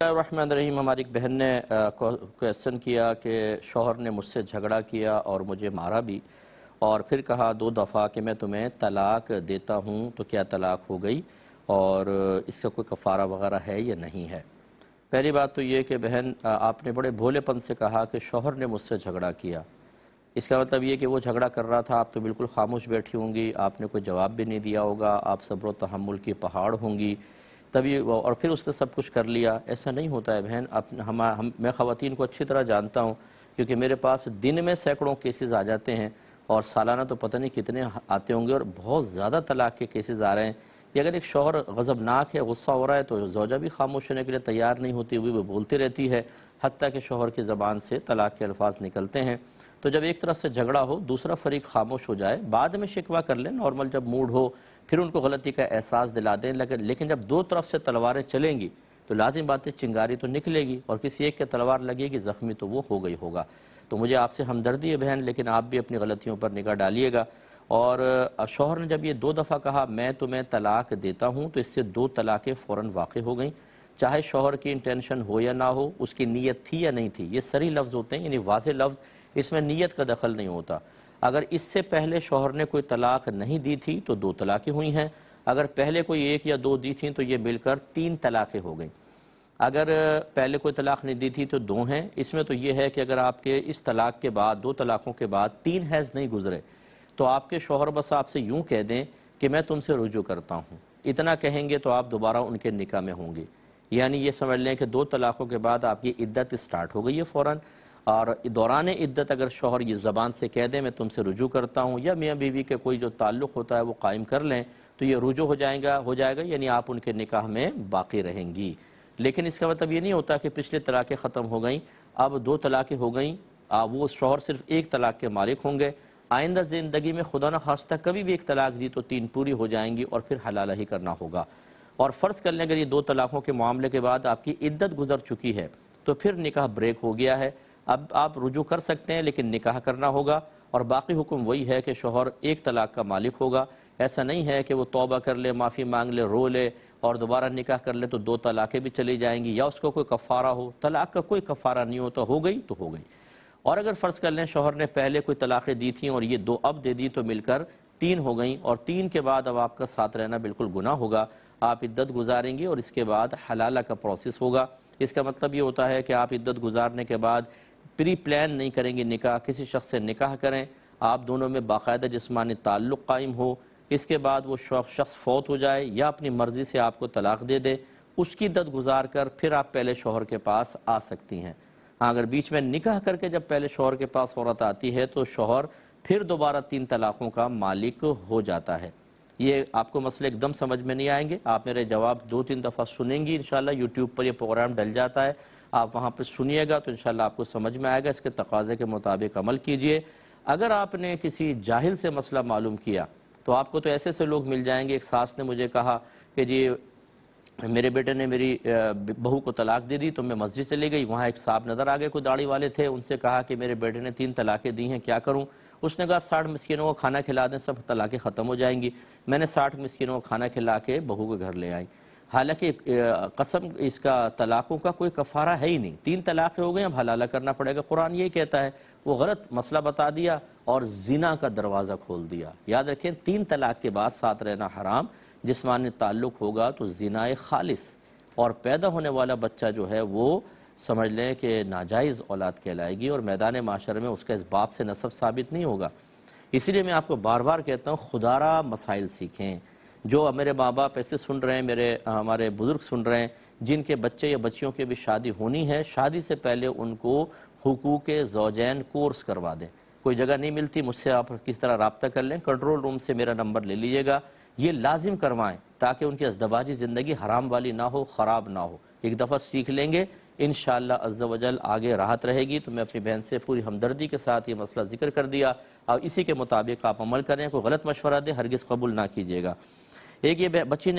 الرحمن الرحیم، ہماری ایک بہن نے کویسچن کیا کہ شوہر نے مجھ سے جھگڑا کیا اور مجھے مارا بھی، اور پھر کہا 2 دفعہ کہ میں تمہیں طلاق دیتا ہوں، تو کیا طلاق ہو گئی اور اس کا کوئی کفارہ وغیرہ ہے یا نہیں ہے؟ پہلی بات تو یہ کہ بہن، آپ نے بڑے بھولے پن سے کہا کہ شوہر نے مجھ سے جھگڑا کیا۔ اس کا مطلب یہ کہ وہ جھگڑا کر رہا تھا، آپ تو بالکل خاموش بیٹھی ہوں گی، آپ نے کوئی جواب بھی نہیں دیا ہوگا، آپ صبر و تحمل کی پہاڑ ہوں گی، تبھی اور پھر اس نے سب کچھ کر لیا۔ ایسا نہیں ہوتا ہے بہن۔ میں خواتین کو اچھی طرح جانتا ہوں، کیونکہ میرے پاس دن میں سینکڑوں کیسز آ جاتے ہیں، اور سالانہ تو پتہ نہیں کتنے آتے ہوں گے، اور بہت زیادہ طلاق کے کیسز آ رہے ہیں کہ اگر ایک شوہر غضبناک ہے، غصہ ہو رہا ہے، تو زوجہ بھی خاموش ہونے کے لیے تیار نہیں ہوتی، وہ بولتی رہتی ہے، حتیٰ کہ شوہر کی زبان سے طلاق کے الفاظ نکلتے ہیں۔ تو جب ایک طرف سے جھگڑا ہو، دوسرا فریق خاموش ہو جائے، بعد میں شکوہ کر لیں، نارمل جب موڈ ہو، پھر ان کو غلطی کا احساس دلا دیں، لیکن جب 2 طرف سے تلواریں چلیں گی تو لازم بات ہے چنگاری تو نکلے گی، اور کسی ایک کے تلوار لگے گی، زخمی تو وہ ہو گئی ہوگا۔ تو مجھے آپ سے ہمدردی ہے بہن، لیکن آپ بھی اپنی غلطیوں پر نگاہ ڈالیے گا۔ اور شوہر نے جب یہ 2 دفعہ کہا میں تمہیں طلاق دیتا ہوں، تو اس سے 2 طلاقیں فوراً واقع ہو گئیں، چاہے شوہر کی انٹینشن ہو یا نہ ہو، اس کی نیت تھی یا نہیں تھی۔ یہ صریح لفظ ہوتے ہیں، یعنی واضح لفظ، اس میں نیت کا دخل نہیں ہوتا۔ اگر اس سے پہلے شوہر نے کوئی طلاق نہیں دی تھی تو 2 طلاقیں ہوئی ہیں، اگر پہلے کوئی 1 یا 2 دی تھیں تو یہ مل کر 3 طلاقیں ہو گئیں۔ اگر پہلے کوئی طلاق نہیں دی تھی تو 2 ہیں۔ اس میں تو یہ ہے کہ اگر آپ کے اس طلاق کے بعد 2 طلاقوں کے بعد 3 حیض نہیں گزرے تو آپ کے شوہر بس آپ سے یوں کہہ دیں کہ میں تم سے رجوع کرتا ہوں، اتنا کہیں گے تو آپ دوبارہ ان کے نکاح میں ہوں گے۔ یعنی یہ سمجھ لیں کہ 2 طلاقوں کے بعد آپ کی عدت سٹارٹ ہو گئی ہے فوراً، اور دوران عدت اگر شوہر یہ زبان سے کہہ دیں میں تم سے رجوع کرتا ہوں، یا میاں بیوی کے کوئی جو تعلق ہوتا ہے وہ قائم کر لیں، تو یہ رجوع ہو جائے گا، یعنی آپ ان کے نکاح میں باقی رہیں گی۔ لیکن اس کا مطلب یہ نہیں ہوتا کہ پچھلی طلاقیں ختم ہو گئیں، اب 2 طلاقیں ہو گئیں، وہ شوہر صرف 1 طلاق کے مالک ہوں گے۔ آئندہ زندگی میں خدا نخواستہ کبھی بھی 1 طلاق دی تو 3 پوری ہو جائیں گی، اور پھر حلالہ ہی کرنا ہوگا۔ اور فرض کر لیں اگر یہ 2 طلاقوں کے معاملے کے بعد آپ کی عدت گزر چکی ہے تو پھر نکاح بریک ہو گیا ہے، اب آپ رجوع کر سکتے ہیں لیکن نکاح کرنا ہوگا، اور باقی حکم وہی ہے کہ شوہر 1 طلاق کا مالک ہوگا۔ ایسا نہیں ہے کہ وہ توبہ کر لے، معافی مانگ لے، رو لے اور دوبارہ نکاح کر لے تو 2 طلاقیں بھی چلی جائیں گی، یا اس کو کوئی کفارہ ہو۔ طلاق کا کوئی کفارہ نہیں ہوتا، ہو گئی تو ہو گئی۔ اور اگر فرض کر لیں شوہر نے پہلے کوئی طلاقیں دی تھیں اور یہ 2 اب دے دی تو مل کر 3 ہو گئیں، اور 3 کے بعد اب آپ کا ساتھ رہنا بالکل گناہ ہوگا، آپ عدت گزاریں گی اور اس کے بعد حلالہ کا پروسیس ہوگا۔ اس کا مطلب یہ ہوتا ہے کہ آپ عدت گزارنے کے بعد پری پلان نہیں کریں گے نکاح، کسی شخص سے نکاح کریں، آپ دونوں میں باقاعدہ جسمانی تعلق قائم ہو، اس کے بعد وہ شخص فوت ہو جائے یا اپنی مرضی سے آپ کو طلاق دے دے، اس کی عدت گزار کر پھر آپ پہلے شوہر کے پاس آ سکتی ہیں۔ اگر بیچ میں نکاح کر کے جب پہلے شوہر کے پاس عورت آتی ہے تو شوہر پھر دوبارہ 3 طلاقوں کا مالک ہو جاتا ہے۔ یہ آپ کو مسئلے ایک دم سمجھ میں نہیں آئیں گے، آپ میرے جواب 2-3 دفعہ سنیں گی انشاءاللہ، یوٹیوب پر یہ پروگرام ڈل جاتا ہے، آپ وہاں پہ سنیے گا تو انشاءاللہ آپ کو سمجھ میں آئے گا، اس کے تقاضے کے مطابق عمل کیجئے۔ اگر آپ نے کسی جاہل سے مسئلہ معلوم کیا تو آپ کو تو ایسے لوگ مل جائیں گے۔ ایک ساس نے مجھے کہا کہ جی میرے بیٹے نے میری بہو کو طلاق دے دی تو میں مسجد سے لے گئی، وہاں ایک صاحب نظر آ گئے، کوئی داڑھی والے تھے، ان سے کہا کہ میرے بیٹے نے 3 طلاقیں دی ہیں، کیا کروں؟ اس نے کہا 60 مسکینوں کو کھانا کھلا دیں، سب طلاقیں ختم ہو جائیں گی۔ میں نے 60 مسکینوں کو کھانا کھلا کے بہو کے گھر لے آئی۔ حالانکہ قسم اس کا طلاقوں کا کوئی کفارہ ہے ہی نہیں، 3 طلاقیں ہو گئیں، اب حلالہ کرنا پڑے گا، قرآن یہی کہتا ہے۔ وہ غلط مسئلہ بتا دیا اور زنا کا دروازہ کھول دیا۔ یاد رکھیں 3 طلاق کے بعد ساتھ رہنا حرام، جسمانی تعلق ہوگا تو زنا خالص، اور پیدا ہونے والا بچہ جو ہے وہ سمجھ لیں کہ ناجائز اولاد کہلائے گی، اور میدان معاشر میں اس کا اس باپ سے نسب ثابت نہیں ہوگا۔ اسی لیے میں آپ کو بار بار کہتا ہوں خدارہ مسائل سیکھیں۔ جو میرے ماں باپ ایسے سن رہے ہیں، ہمارے بزرگ سن رہے ہیں جن کے بچے یا بچیوں کی بھی شادی ہونی ہے، شادی سے پہلے ان کو حقوق زوجین کورس کروا دیں۔ کوئی جگہ نہیں ملتی، مجھ سے آپ کس طرح رابطہ کر لیں، کنٹرول روم سے میرا نمبر لے لیجئے گا، یہ لازم کروائیں تاکہ ان کی ازدواجی زندگی حرام والی نہ ہو، خراب نہ ہو۔ ایک دفعہ سیکھ لیں گے انشاءاللہ عز و جل آگے راحت رہے گی۔ تو میں اپنی بہن سے پوری ہمدردی کے ساتھ یہ مسئلہ ذکر کر دیا، اور اسی کے مطابق آپ عمل کریں، کوئی غلط مشورہ دیں ہرگز قبول نہ کیجیے گا۔ ایک یہ بچی نے